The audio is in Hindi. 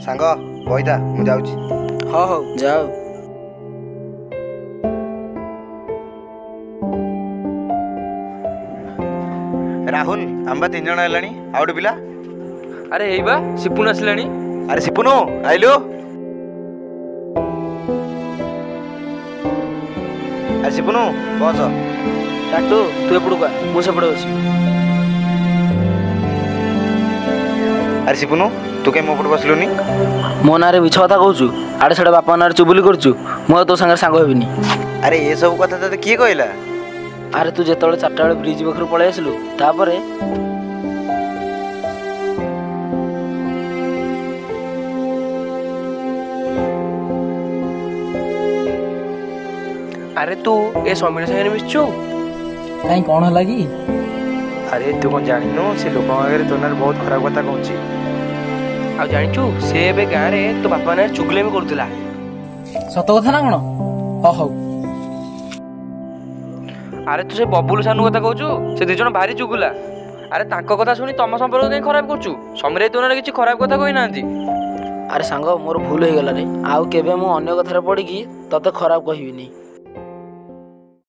सांग बईता मु जाऊची। हाँ हौ जाओ। राहुल आंबा 3 जण हेलानी आउट पिला। अरे यही बा सिपुन आसलानी। अरे सिपुनु आइलु। अरे सिपुनु बस। टाटू तू एपड़ू का मु सेपड़े बस। अरे सिपुनु तू कहीं मो पट बसलुनी। मो ना मिछ कथा कहूँ आड़े साड़े बापा ना चुबुली करुचु मु तो सागर सांग हेबिनी। अरे ये सब कथा तते किए कहला। अरे तू जेतବେଳେ 4टा बेले ब्रिज पाखर पळै आसलु तापरे अरे तू ए समीर संगे मिसचु कहीं कौन है कि? अरे तू कौन जानिनु से लोक आगे तो नार बहुत खराब कथा कहूची। आ जानिचु से एबे गाँ रे तो बापा ना चुगले में करथिला। सत कथा ना कोन? हौ अरे तू से बबुल सानू कथा कहूचु से दी जण भारी चुगुला। अरे तांको कथा सुनी तम संपर्क कहीं खराब करचु। समीर तो ना किछि खराब कथा कहि नांती। अरे सांग मोर भूल हो गला रे आउ केबे मु अन्य कथा रे पड़ी कि तते खराब कहिबिनी।